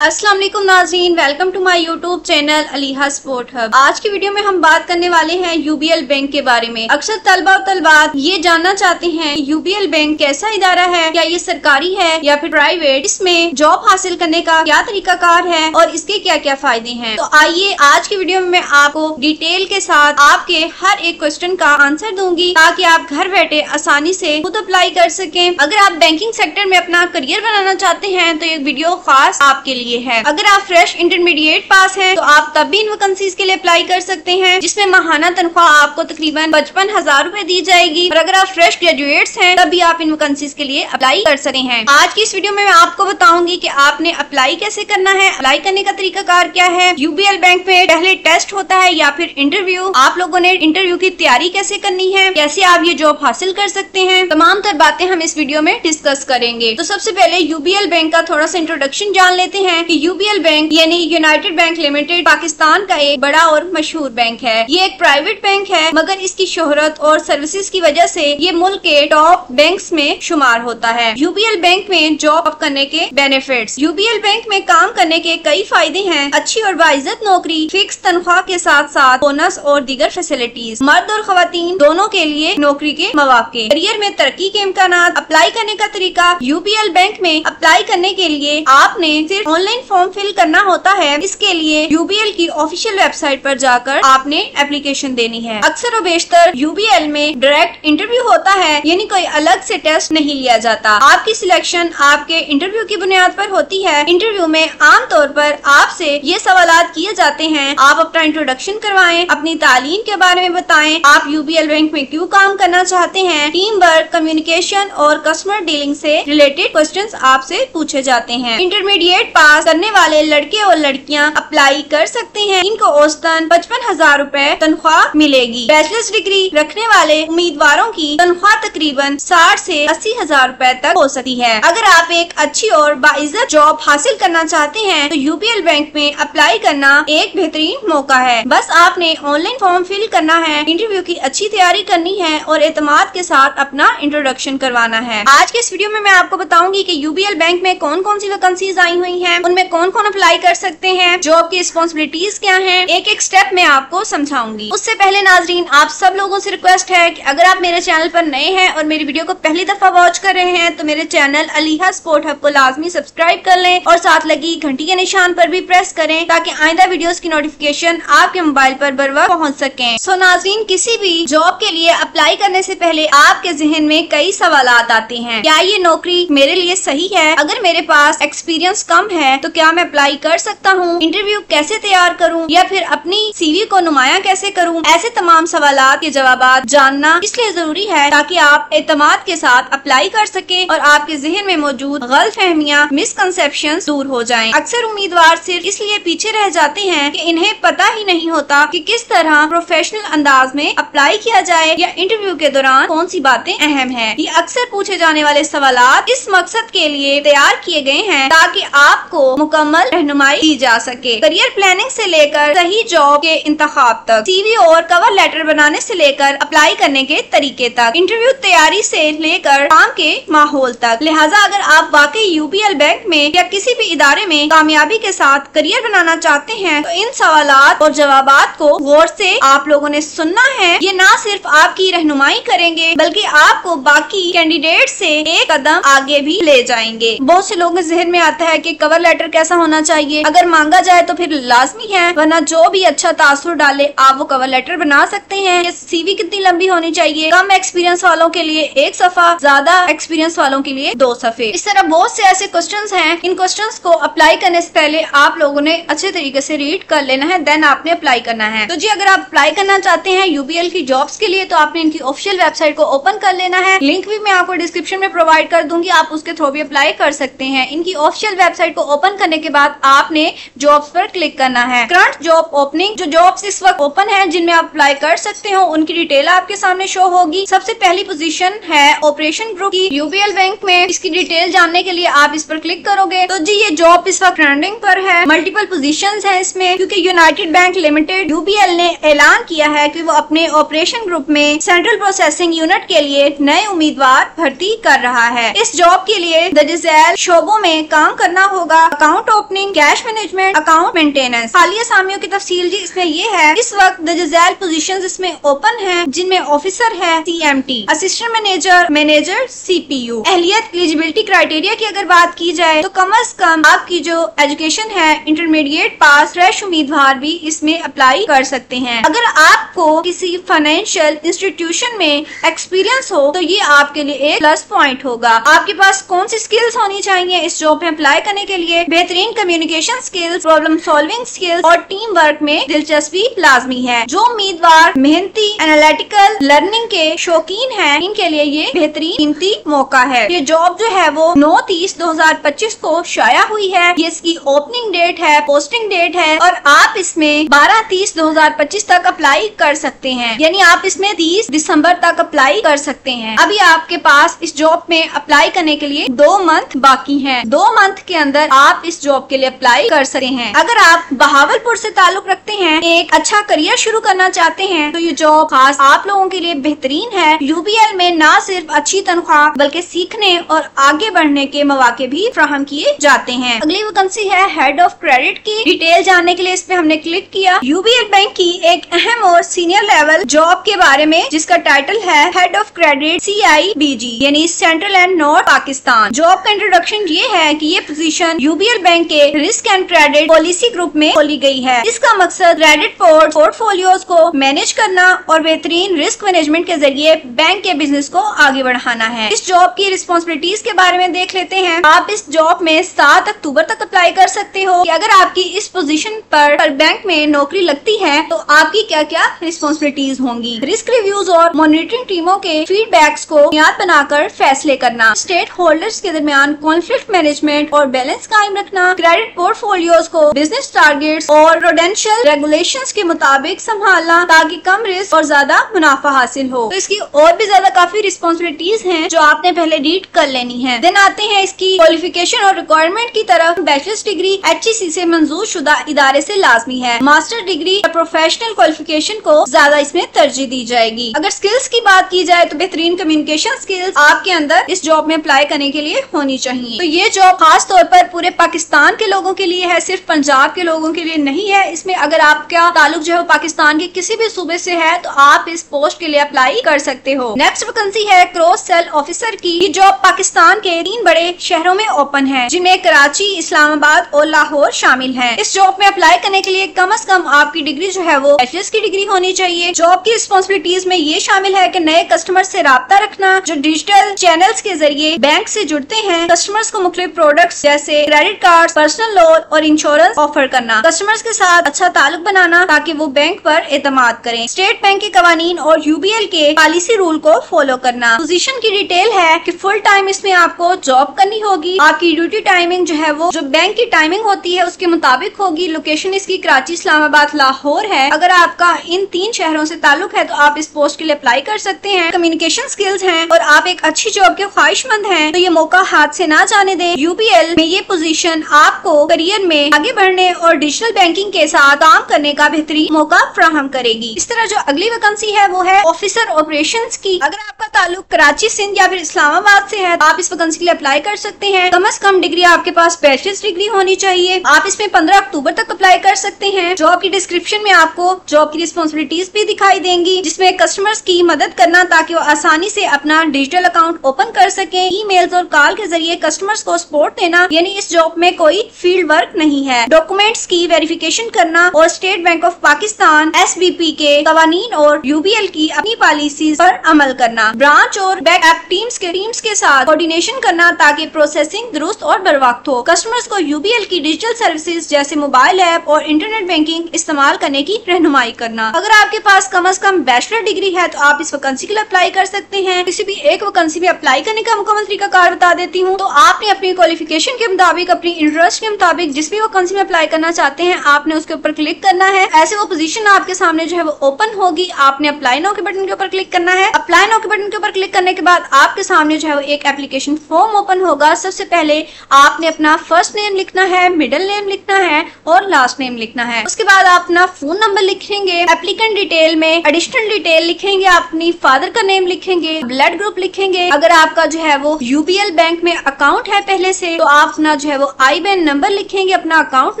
अस्सलाम वालेकुम नाज़रीन, welcome to my YouTube channel Aliha sport hub. आज की वीडियो में हम बात करने वाले हैं यूबीएल बैंक के बारे में। अक्सर तलबा और तलबात ये जानना चाहते हैं यूबीएल बैंक कैसा इदारा है, क्या ये सरकारी है या फिर प्राइवेट, इसमें जॉब हासिल करने का क्या तरीकाकार है और इसके क्या क्या फायदे हैं। तो आइए आज की वीडियो में मैं आपको डिटेल के साथ आपके हर एक क्वेश्चन का आंसर दूंगी ताकि आप घर बैठे आसानी से खुद अप्लाई कर सकें। अगर आप बैंकिंग सेक्टर में अपना करियर बनाना चाहते हैं तो ये वीडियो खास आपके लिए है। अगर आप फ्रेश इंटरमीडिएट पास हैं तो आप तब भी इन वैकेंसीज के लिए अप्लाई कर सकते हैं, जिसमें माहाना तनख्वाह आपको तकरीबन 55,000 रूपए दी जाएगी। और अगर आप फ्रेश ग्रेजुएट्स हैं तब भी आप इन वैकेंसीज के लिए अप्लाई कर सकते हैं। आज की इस वीडियो में मैं आपको बताऊंगी कि आपने अप्लाई कैसे करना है, अप्लाई करने का तरीकाकार क्या है, यूबीएल बैंक में पहले टेस्ट होता है या फिर इंटरव्यू, आप लोगों ने इंटरव्यू की तैयारी कैसे करनी है, कैसे आप ये जॉब हासिल कर सकते हैं, तमाम तर बातें हम इस वीडियो में डिस्कस करेंगे। तो सबसे पहले यूबीएल बैंक का थोड़ा सा इंट्रोडक्शन जान लेते हैं कि यूबीएल बैंक यानी यूनाइटेड बैंक लिमिटेड पाकिस्तान का एक बड़ा और मशहूर बैंक है। ये एक प्राइवेट बैंक है मगर इसकी शोहरत और सर्विसेज की वजह से ये मुल्क के टॉप बैंक्स में शुमार होता है। यूबीएल बैंक में जॉब करने के बेनिफिट्स। यूबीएल बैंक में काम करने के कई फायदे हैं। अच्छी और बाइज्जत नौकरी, फिक्स तनख्वाह के साथ साथ बोनस और दीगर फैसिलिटीज, मर्द और खवातीन दोनों के लिए नौकरी के मौके, करियर में तरक्की के इम्कान। अप्लाई करने का तरीका। यूबीएल बैंक में अप्लाई करने के लिए आपने सिर्फ ऑनलाइन फॉर्म फिल करना होता है। इसके लिए यूबीएल की ऑफिशियल वेबसाइट पर जाकर आपने एप्लीकेशन देनी है। अक्सर और बेशतर यूबीएल में डायरेक्ट इंटरव्यू होता है, यानी कोई अलग से टेस्ट नहीं लिया जाता। आपकी सिलेक्शन आपके इंटरव्यू की बुनियाद पर होती है। इंटरव्यू में आमतौर पर आपसे ये सवालात किए जाते हैं, आप अपना इंट्रोडक्शन करवाएं, अपनी तालीम के बारे में बताएं, आप यूबीएल बैंक में क्यों काम करना चाहते हैं, टीम वर्क, कम्युनिकेशन और कस्टमर डीलिंग से रिलेटेड क्वेश्चंस आपसे पूछे जाते हैं। इंटरमीडिएट पास करने वाले लड़के और लड़कियां अप्लाई कर सकते हैं। इनको औसतन 55,000 रूपए तनख्वाह मिलेगी। बैचलर्स डिग्री रखने वाले उम्मीदवारों की तनख्वाह तकरीबन 60 से 80,000 रूपए तक हो सकती है। अगर आप एक अच्छी और बाइज्जत जॉब हासिल करना चाहते हैं तो यूबीएल बैंक में अप्लाई करना एक बेहतरीन मौका है। बस आपने ऑनलाइन फॉर्म फिल करना है, इंटरव्यू की अच्छी तैयारी करनी है और एतमाद के साथ अपना इंट्रोडक्शन करवाना है। आज के इस वीडियो में मैं आपको बताऊंगी कि यूबीएल बैंक में कौन कौन सी वैकेंसीज आई हुई हैं, उनमें कौन कौन अप्लाई कर सकते हैं, जॉब की रिस्पॉन्सिबिलिटीज क्या हैं, एक एक स्टेप मैं आपको समझाऊंगी। उससे पहले नाजरीन, आप सब लोगों से रिक्वेस्ट है कि अगर आप मेरे चैनल पर नए हैं और मेरी वीडियो को पहली दफा वॉच कर रहे हैं तो मेरे चैनल अलीहा स्पोर्ट हब को लाजमी सब्सक्राइब कर लें और साथ लगी घंटी के निशान पर भी प्रेस करें ताकि आइंदा वीडियोस की नोटिफिकेशन आपके मोबाइल पर बर वक्त पहुँच सके। सो नाजरीन, किसी भी जॉब के लिए अप्लाई करने से पहले आपके जहन में कई सवालात आते हैं। क्या ये नौकरी मेरे लिए सही है? अगर मेरे पास एक्सपीरियंस कम है तो क्या मैं अप्लाई कर सकता हूँ? इंटरव्यू कैसे तैयार करूं या फिर अपनी सीवी को नुमाया कैसे करूं? ऐसे तमाम सवालात के जवाब जानना इसलिए जरूरी है ताकि आप एतमाद के साथ अप्लाई कर सके और आपके जहन में मौजूद गलतफहमियां, मिसकंसेप्शंस दूर हो जाएं। अक्सर उम्मीदवार सिर्फ इसलिए पीछे रह जाते हैं कि इन्हें पता ही नहीं होता कि किस तरह प्रोफेशनल अंदाज में अप्लाई किया जाए या इंटरव्यू के दौरान कौन सी बातें अहम है। ये अक्सर पूछे जाने वाले सवालात इस मकसद के लिए तैयार किए गए हैं ताकि आपको मुकम्मल रहनुमाई दी जा सके। करियर प्लानिंग से लेकर सही जॉब के इंतखाब तक, सीवी और कवर लेटर बनाने से लेकर अप्लाई करने के तरीके तक, इंटरव्यू तैयारी से लेकर काम के माहौल तक। लिहाजा अगर आप वाकई यूबीएल बैंक में या किसी भी इदारे में कामयाबी के साथ करियर बनाना चाहते हैं तो इन सवालात और जवाबात को गौर से आप लोगों ने सुनना है। ये ना सिर्फ आपकी रहनुमाई करेंगे बल्कि आपको बाकी कैंडिडेट से एक कदम आगे भी ले जाएंगे। बहुत से लोगों के जहन में आता है कि कवर लेटर कैसा होना चाहिए, अगर मांगा जाए तो फिर लाजमी है, वरना जो भी अच्छा तासुर डाले आप वो कवर लेटर बना सकते हैं। सीवी कितनी लंबी होनी चाहिए? कम एक्सपीरियंस वालों के लिए 1 सफा, ज्यादा एक्सपीरियंस वालों के लिए 2 सफे। इस तरह बहुत से ऐसे क्वेश्चंस हैं। इन क्वेश्चंस को अप्लाई करने से पहले आप लोगों ने अच्छे तरीके से रीड कर लेना है, देन आपने अप्लाई करना है। तो जी, अगर आप अप्लाई करना चाहते हैं यूबीएल की जॉब्स के लिए तो आपने इनकी ऑफिशियल वेबसाइट को ओपन कर लेना है। लिंक भी मैं आपको डिस्क्रिप्शन में प्रोवाइड कर दूंगी, आप उसके थ्रू भी अप्लाई कर सकते हैं। इनकी ऑफिशियल वेबसाइट को ओपन करने के बाद आपने जॉब्स पर क्लिक करना है। करंट जॉब ओपनिंग, जो जॉब्स इस वक्त ओपन है जिनमें आप अप्लाई कर सकते हो, उनकी डिटेल आपके सामने शो होगी। सबसे पहली पोजीशन है ऑपरेशन ग्रुप की यूबीएल बैंक में। इसकी डिटेल जानने के लिए आप इस पर क्लिक करोगे तो जी ये जॉब इस वक्त ट्रेंडिंग पर है। मल्टीपल पोजीशंस हैं इसमें क्योंकि यूनाइटेड बैंक लिमिटेड यूबीएल ने ऐलान किया है कि वो अपने ऑपरेशन ग्रुप में सेंट्रल प्रोसेसिंग यूनिट के लिए नए उम्मीदवार भर्ती कर रहा है। इस जॉब के लिए दर्जैल शोबों में काम करना होगा। Account opening, cash management, account maintenance. हालिया असामियों की तफसील जी इसमें ये है, इस वक्त दर्जैल पोजीशंस इसमें ओपन है, जिनमें ऑफिसर है CMT, assistant manager, manager CPU। एहलियत एलिजिबिलिटी क्राइटेरिया की अगर बात की जाए तो कम अज कम आपकी जो एजुकेशन है इंटरमीडिएट पास, फ्रेश उम्मीदवार भी इसमें अप्लाई कर सकते हैं। अगर आपको किसी फाइनेंशियल इंस्टीट्यूशन में एक्सपीरियंस हो तो ये आपके लिए एक प्लस पॉइंट होगा। आपके पास कौन सी स्किल्स होनी चाहिए इस जॉब में अप्लाई करने के लिए? बेहतरीन communication skills, problem solving skills और टीम वर्क में दिलचस्पी लाजमी है। जो उम्मीदवार मेहनती, एनालिटिकल लर्निंग के शौकीन हैं, इनके लिए ये बेहतरीन कीमती मौका है। ये जॉब जो है वो 9/30/2025 को शाया हुई है। ये इसकी ओपनिंग डेट है, पोस्टिंग डेट है और आप इसमें 12/30/2025 तक अप्लाई कर सकते हैं, यानी आप इसमें 30 दिसंबर तक अप्लाई कर सकते हैं। अभी आपके पास इस जॉब में अप्लाई करने के लिए 2 मंथ बाकी हैं। 2 मंथ के अंदर आप इस जॉब के लिए अप्लाई कर सकते हैं। अगर आप बहावलपुर से ताल्लुक रखते हैं, एक अच्छा करियर शुरू करना चाहते हैं, तो ये जॉब खास आप लोगों के लिए बेहतरीन है। UBL में न सिर्फ अच्छी तनख्वाह बल्कि सीखने और आगे बढ़ने के मौके भी फ्राहम किए जाते हैं। अगली वैकेंसी है हेड ऑफ क्रेडिट की। डिटेल जानने के लिए इस पे हमने क्लिक किया। UBL बैंक की एक अहम और सीनियर लेवल जॉब के बारे में, जिसका टाइटल है हेड ऑफ क्रेडिट CIBG, यानी central and north Pakistan. Job का इंट्रोडक्शन ये है कि ये पोजीशन UBL बैंक के risk and credit policy group में खोली गई है। इसका मकसद क्रेडिट पोर्टफोलियोज को मैनेज करना और बेहतरीन रिस्क मैनेजमेंट के जरिए बैंक के बिजनेस को आगे बढ़ाना है। इस जॉब की रिस्पॉन्सिबिलिटीज के बारे में देख लेते हैं। आप इस जॉब में 7 अक्टूबर तक अप्लाई कर सकते हो। कि अगर आपकी इस पोजीशन पर बैंक में नौकरी लगती है तो आपकी क्या क्या रिस्पॉन्सिबिलिटीज होंगी। रिस्क रिव्यूज और मॉनिटरिंग टीमों के फीडबैक्स को बुनियाद बनाकर फैसले करना, स्टेक होल्डर्स के दरमियान कॉन्फ्लिक्ट मैनेजमेंट और बैलेंस कायम रखना, क्रेडिट पोर्टफोलियोज को बिजनेस टारगेट्स और प्रूडेंशियल रेगुलेशंस के मुताबिक संभालना ताकि कम रिस्क और ज्यादा मुनाफा हासिल हो। तो इसकी और भी ज्यादा काफी रिस्पॉन्सिबिलिटीज हैं जो आपने पहले रीड कर लेनी है। देन आते हैं इसकी क्वालिफिकेशन और रिक्वायरमेंट की तरफ। बैचलर्स डिग्री HEC से मंजूर शुदा इदारे से लाजमी है। मास्टर डिग्री या प्रोफेशनल क्वालिफिकेशन को ज्यादा इसमें तरजीह दी जाएगी। अगर स्किल्स की बात की जाए तो बेहतरीन कम्युनिकेशन स्किल्स आपके अंदर इस जॉब में अप्लाई करने के लिए होनी चाहिए। तो ये जॉब खास तौर पर पूरे पाकिस्तान के लोगों के लिए है, सिर्फ पंजाब के लोगों के लिए नहीं है। इसमें अगर आपका ताल्लुक जो है पाकिस्तान के किसी भी सूबे से है तो आप इस पोस्ट के लिए अप्लाई कर सकते हो। नेक्स्ट वैकेंसी है क्रॉस सेल ऑफिसर की। ये जॉब पाकिस्तान के 3 बड़े शहरों में ओपन है, जिनमें कराची, इस्लामाबाद और लाहौर शामिल है। इस जॉब में अप्लाई करने के लिए कम से कम आपकी डिग्री जो है वो बैचलर्स की डिग्री होनी चाहिए। जॉब की रिस्पॉन्सिबिलिटीज में ये शामिल है कि नए कस्टमर से राब्ता रखना, जो डिजिटल चैनल्स के जरिए बैंक से जुड़ते हैं, कस्टमर्स को मुख्तलिफ प्रोडक्ट्स जैसे क्रेडिट कार्ड, पर्सनल लोन और इंश्योरेंस ऑफर करना, कस्टमर्स के साथ अच्छा ताल्लुक बनाना ताकि वो बैंक पर एतमाद करें, स्टेट बैंक के कवानीन और UBL के पॉलिसी रूल को फॉलो करना। पोजीशन की डिटेल है कि फुल टाइम इसमें आपको जॉब करनी होगी। आपकी ड्यूटी टाइमिंग जो है वो जो बैंक की टाइमिंग होती है उसके मुताबिक होगी। लोकेशन इसकी कराची, इस्लामाबाद, लाहौर है। अगर आपका इन 3 शहरों से ताल्लुक है तो आप इस पोस्ट के लिए अप्लाई कर सकते हैं। कम्युनिकेशन स्किल्स हैं और आप एक अच्छी जॉब के ख्वाहिशमंद हैं तो ये मौका हाथ से ना जाने दें। UBL में ये पोजीशन आपको करियर में आगे बढ़ने और डिजिटल बैंकिंग के साथ काम करने का बेहतरीन मौका फ्राहम करेगी। इस तरह जो अगली वैकेंसी है वो है ऑफिसर ऑपरेशंस की। अगर आपका ताल्लुक कराची, सिंध या फिर इस्लामाबाद से है तो आप इस वैकेंसी के लिए अप्लाई कर सकते हैं। कम से कम डिग्री आपके पास बैचलर्स डिग्री होनी चाहिए। आप इसमें 15 अक्टूबर तक अप्लाई कर सकते हैं। जॉब की डिस्क्रिप्शन में आपको जॉब की रिस्पॉन्सिबिलिटीज भी दिखाई देंगी, जिसमें कस्टमर्स की मदद करना ताकि वो आसानी से अपना डिजिटल अकाउंट ओपन कर सके, ईमेल्स और कॉल के जरिए कस्टमर्स को सपोर्ट देना, यानी इस जॉब में कोई फील्ड वर्क नहीं है। डॉक्यूमेंट्स की वेरिफिकेशन करना और state bank of Pakistan SBP के कवानीन और UBL की अपनी पॉलिसीज पर अमल करना, ब्रांच और बैकअप टीम्स के साथ कोऑर्डिनेशन करना ताकि प्रोसेसिंग दुरुस्त और बर वक्त हो। कस्टमर्स को UBL की डिजिटल सर्विसेज जैसे मोबाइल ऐप और इंटरनेट बैंकिंग इस्तेमाल करने की रहनुमाई करना। अगर आपके पास कम से कम बैचलर डिग्री है तो आप इस वैकेंसी के लिए अप्लाई कर सकते हैं। किसी भी एक वैकेंसी में अप्लाई करने का मुकम्मल तरीकाकार बता देती हूँ। तो आपने अपनी क्वालिफिकेशन के मुताबिक, अपनी इंटरेस्ट के मुताबिक जिस भी वैकेंसी में अप्लाई करना चाहते हैं आपने उसके ऊपर क्लिक करना है। ऐसे वो पोजीशन आपके सामने जो है वो ओपन होगी। आपने अप्लाई नाउ के बटन के ऊपर क्लिक करना है। अप्लाई नाउ के बटन के ऊपर क्लिक करने के बाद आपके सामने जो है वो एक एप्लीकेशन फॉर्म ओपन होगा। सबसे पहले आपने अपना फर्स्ट नेम लिखना है, मिडिल नेम लिखना है और लास्ट नेम लिखना है। उसके बाद आप अपना फोन नंबर लिखेंगे, एप्लीकेंट डिटेल में एडिशनल डिटेल लिखेंगे, अपनी फादर का नेम लिखेंगे, ब्लड ग्रुप लिखेंगे। अगर आपका जो है वो यूबीएल बैंक में अकाउंट है पहले से तो आप अपना जो है वो IBAN नंबर लिखेंगे, अपना अकाउंट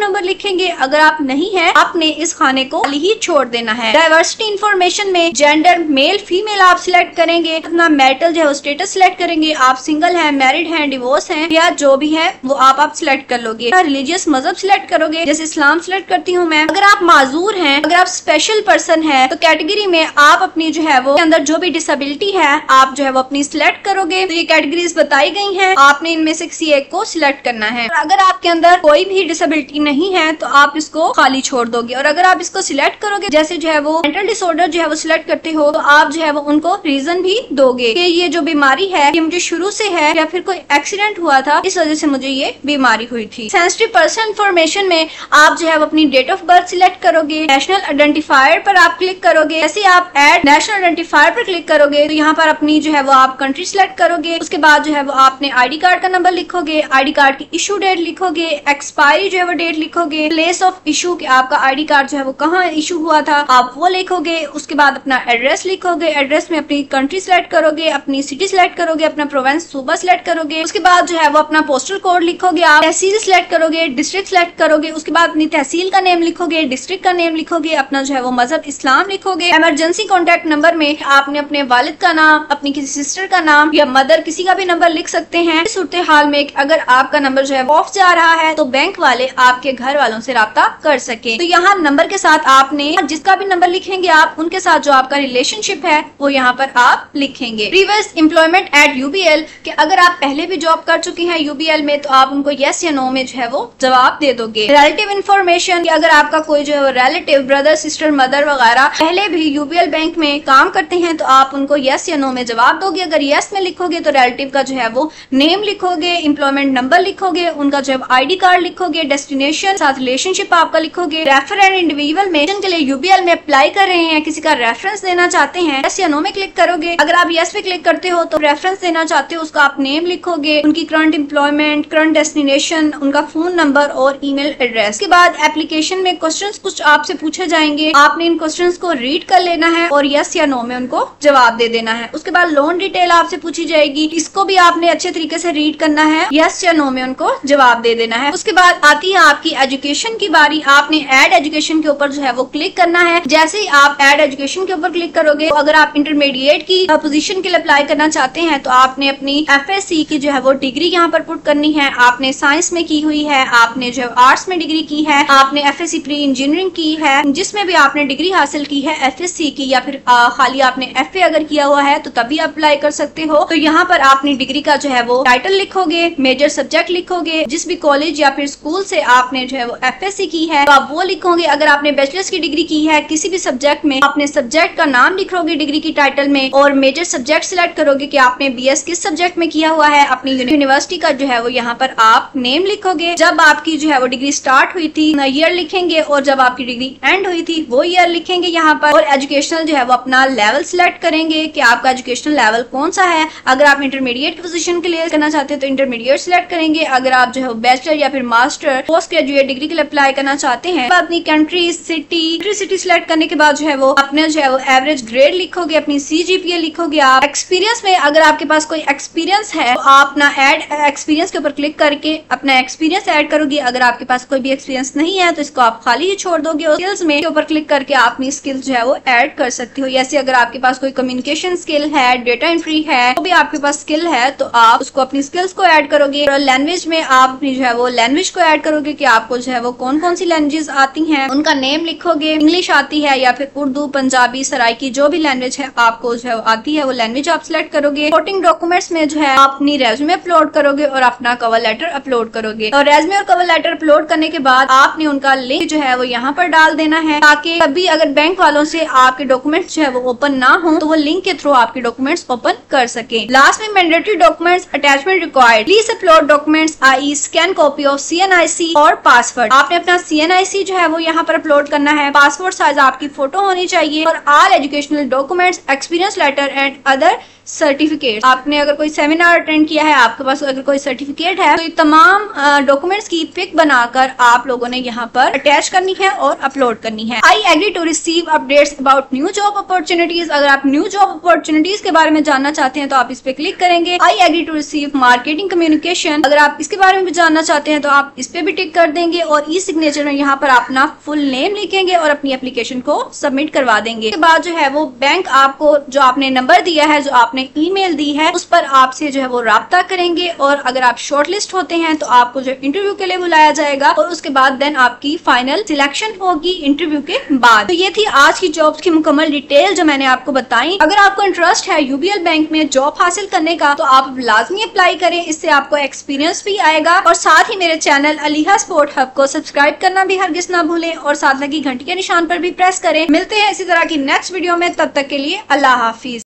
नंबर लिखेंगे। अगर आप नहीं है आपने इस खाने को खाली ही छोड़ देना है। डाइवर्सिटी इंफॉर्मेशन में जेंडर मेल फीमेल आप सिलेक्ट करेंगे, अपना मैरिटल जो है वो स्टेटस सिलेक्ट करेंगे, आप सिंगल है, मैरिड है, डिवोर्स है या जो भी है वो आप सिलेक्ट कर लोगे। रिलीजियस मजहब सिलेक्ट करोगे, जैसे इस्लाम सिलेक्ट करती हूँ मैं। अगर आप माजूर हैं, अगर आप स्पेशल पर्सन है तो कैटेगरी में आप अपनी जो है वो अंदर जो भी डिसेबिलिटी है आप जो है वो अपनी सिलेक्ट करोगे। तो ये कैटेगरीज बताई गई हैं, आपने इनमें से किसी एक को सिलेक्ट करना है। अगर आपके अंदर कोई भी डिसेबिलिटी नहीं है तो आप इसको खाली छोड़ दोगे, और अगर आप इसको सिलेक्ट करोगे जैसे जो है वो मेंटल डिसऑर्डर जो है वो सिलेक्ट करते हो तो आप जो है वो उनको रीजन भी दोगे कि ये जो बीमारी है ये मुझे शुरू से है या फिर कोई एक्सीडेंट हुआ था इस वजह से मुझे ये बीमारी हुई थी। सेंसिटिव पर्सनल इंफॉर्मेशन में आप जो है वो अपनी डेट ऑफ बर्थ सिलेक्ट करोगे, नेशनल आइडेंटिफायर पर आप क्लिक करोगे। जैसे आप ऐड नेशनल आइडेंटिफायर पर क्लिक करोगे तो यहाँ पर अपनी जो है वो आप कंट्री सिलेक्ट करोगे। उसके बाद जो है वो आपने ID कार्ड का नंबर लिखोगे, ID कार्ड की इशू डेट लिखोगे, एक्सपायरी जो है वो डेट लिखोगे, प्लेस ऑफ इशू कि आपका ID कार्ड जो है वो कहाँ इशू हुआ था आप वो लिखोगे। उसके बाद अपना एड्रेस लिखोगे, एड्रेस में अपनी कंट्री सिलेक्ट करोगे, अपनी सिटी सिलेक्ट करोगे, अपना प्रोविंस सूबा सिलेक्ट करोगे। उसके बाद जो है वो अपना पोस्टल कोड लिखोगे, आप तहसील सिलेक्ट करोगे, डिस्ट्रिक्ट सिलेक्ट करोगे। उसके बाद अपनी तहसील का नेम लिखोगे, डिस्ट्रिक्ट का नेम लिखोगे, अपना जो है वो मजहब इस्लाम लिखोगे। इमरजेंसी कॉन्टेक्ट नंबर में आपने अपने वालिद का नाम, अपनी किसी सिस्टर का नाम या मदर किसी का भी नंबर लिख सकते हैं। इस सूरत हाल में अगर आपका नंबर जो है ऑफ जा रहा है तो बैंक वाले आपके घर वालों से राब्ता कर सके। तो यहाँ नंबर के साथ आपने जिसका भी नंबर लिखेंगे आप उनके साथ जो आपका रिलेशनशिप है वो यहाँ पर आप लिखेंगे। प्रीवियस एम्प्लॉयमेंट एट यूबीएल कि अगर आप पहले भी जॉब कर चुके हैं यूबीएल में तो आप उनको यस या नो में जो है वो जवाब दे दोगे। रिलेटिव इन्फॉर्मेशन कि अगर आपका कोई जो है रिलेटिव ब्रदर सिस्टर मदर वगैरह पहले भी यूबीएल बैंक में काम करते हैं तो आप उनको यस या नो में जवाब दोगे। अगर यस में लिखोगे तो रिलेटिव का जो है वो नेम लिखोगे, एम्प्लॉयमेंट नंबर लिखोगे, उनका जो है ID कार्ड लिखोगे, डेस्टिनेशन साथ रिलेशनशिप आपका लिखोगे। रेफर एंड इंडिविजुअल में के लिए यूबीएल में अप्लाई कर रहे हैं, किसी का रेफरेंस देना चाहते हैं, यस या नो में क्लिक करोगे। अगर आप यस पे क्लिक करते हो तो रेफरेंस देना चाहते हो उसका आप नेम लिखोगे, उनकी करंट एम्प्लॉयमेंट, करंट डेस्टिनेशन, उनका फोन नंबर और ईमेल एड्रेस। के बाद एप्लीकेशन में क्वेश्चंस कुछ आपसे पूछे जाएंगे, आपने इन क्वेश्चंस को रीड कर लेना है और यस या नो में उनको जवाब दे देना है। उसके बाद लोन डिटेल आपसे पूछी जाएगी, इसको भी आपने अच्छे तरीके से रीड करना है, यस या नो में उनको जवाब दे देना है। उसके बाद आती है आपकी एजुकेशन की बारी, आपने ऐड एजुकेशन के ऊपर जो है वो क्लिक करना है। जैसे ही आप ऐड एजुकेशन के ऊपर क्लिक करोगे तो अगर आप इंटरमीडिएट की पोजीशन के लिए अप्लाई करना चाहते हैं तो आपने अपनी FSC की जो है वो डिग्री यहाँ पर पुट करनी है। आपने साइंस में की हुई है, आपने जो आर्ट्स में डिग्री की है, आपने FSC प्री इंजीनियरिंग की है, जिसमें भी आपने डिग्री हासिल की है FSC की, या फिर खाली आपने FA अगर किया हुआ है तो तभी अप्लाई कर सकते हो। तो यहाँ पर आपने डिग्री का जो है वो टाइटल लिखोगे, मेजर सब्जेक्ट लिखोगे, जिस भी कॉलेज या फिर स्कूल से आपने जो है वो FSC की है तो आप वो लिखोगे। अगर आपने बैचलर्स की डिग्री की है किसी भी सब्जेक्ट में अपने सब्जेक्ट का नाम लिखोगे डिग्री की टाइटल में, और मेजर सब्जेक्ट सिलेक्ट करोगे कि आपने BS किस सब्जेक्ट में किया हुआ है, अपनी यूनिवर्सिटी का जो है वो यहाँ पर आप नेम लिखोगे, जब आपकी जो है वो डिग्री स्टार्ट हुई थी ईयर लिखेंगे, और जब आपकी डिग्री एंड हुई थी वो ईयर लिखेंगे यहाँ पर। और एजुकेशनल जो है वो अपना लेवल सिलेक्ट करेंगे कि आपका एजुकेशनल लेवल कौन सा है। अगर आप इंटरमीडिएट की पोजीशन क्लियर करना चाहते हैं तो इंटरमीडिएट सिलेक्ट करेंगे। अगर आप जो है बैचलर या फिर मास्टर पोस्ट ग्रेजुएट डिग्री के लिए अप्लाई करना चाहते हैं तो अपनी कंट्री सिटी सिलेक्ट करने के बाद जो है वो अपने जो है वो एवरेज ग्रेड लिखोगे, अपनी CGPA लिखोगे। आप एक्सपीरियंस में अगर आपके पास कोई एक्सपीरियंस है तो आप अपना ऐड एक्सपीरियंस के ऊपर क्लिक करके अपना एक्सपीरियंस ऐड करोगे। अगर आपके पास कोई भी एक्सपीरियंस नहीं है तो इसको आप खाली ही छोड़ दोगे, और स्किल्स में के ऊपर क्लिक करके आप अपनी स्किल्स जो है वो ऐड कर सकते हो। जैसे अगर आपके पास कोई कम्युनिकेशन स्किल है, डेटा एंट्री है, तो भी आपके पास स्किल है तो आप उसको अपनी स्किल्स को ऐड करोगे। और लैंग्वेज में आप अपनी जो है वो लैंग्वेज को ऐड करोगे कि आपको जो है वो कौन कौन सी लैंग्वेजेस आती हैं, उनका नेम लिखोगे, इंग्लिश आती है या फिर उर्दू, पंजाबी, सराइकी, जो भी लैंग्वेज है आपको जो है आती है वो लैंग्वेज आप सिलेक्ट करोगे। सपोर्टिंग डॉक्यूमेंट्स में जो है आप अपनी रेज्यूमे अपलोड करोगे और अपना कवर लेटर अपलोड करोगे। और रेज्यूमे और कवर लेटर अपलोड करने के बाद आपने उनका लिंक जो है वो यहाँ पर डाल देना है, ताकि कभी अगर बैंक वालों से आपके डॉक्यूमेंट्स जो है वो ओपन ना हो तो वो लिंक के थ्रू आपके डॉक्यूमेंट्स ओपन कर सके। लास्ट में mandatory documents attachment required, please upload documents I scan copy of CNIC और पासवर्ड। आपने अपना CNIC जो है वो यहाँ पर अपलोड करना है, पासपोर्ट साइज आपकी फोटो होनी चाहिए, और all educational documents, experience letter and other certificate. आपने अगर कोई सेमिनार अटेंड किया है, आपके पास अगर कोई सर्टिफिकेट है, तो ये तमाम डॉक्यूमेंट्स की पिक बनाकर आप लोगों ने यहाँ पर अटैच करनी है और अपलोड करनी है। I agree to receive updates about new job opportunities. अगर आप न्यू जॉब अपॉर्चुनिटीज के बारे में जानना चाहते हैं तो आप इस पे क्लिक करेंगे। I agree to receive marketing communication. अगर आप इसके बारे में भी जानना चाहते हैं तो आप इस पे भी टिक कर देंगे और ई सिग्नेचर में यहाँ पर अपना फुल नेम लिखेंगे और अपनी एप्लीकेशन को सबमिट करवा देंगे। इसके बाद जो है वो बैंक आपको जो आपने नंबर दिया है, जो आपने ईमेल दी है, उस पर आपसे जो है वो राब्ता करेंगे और अगर आप शॉर्टलिस्ट होते हैं तो आपको जो इंटरव्यू के लिए बुलाया जाएगा और उसके बाद देन आपकी फाइनल सिलेक्शन होगी इंटरव्यू के बाद। तो ये थी आज की जॉब्स की मुकम्मल डिटेल जो मैंने आपको बताई। अगर आपको इंटरेस्ट है यूबीएल बैंक में जॉब हासिल करने का तो आप लाजमी अप्लाई करें, इससे आपको एक्सपीरियंस भी आएगा। और साथ ही मेरे चैनल अलीहा स्पोर्ट हब को सब्सक्राइब करना भी हरगिज ना भूलें और साथ लगी घंटी के निशान पर भी प्रेस करें। मिलते हैं इसी तरह की नेक्स्ट वीडियो में, तब तक के लिए अल्लाह हाफिज।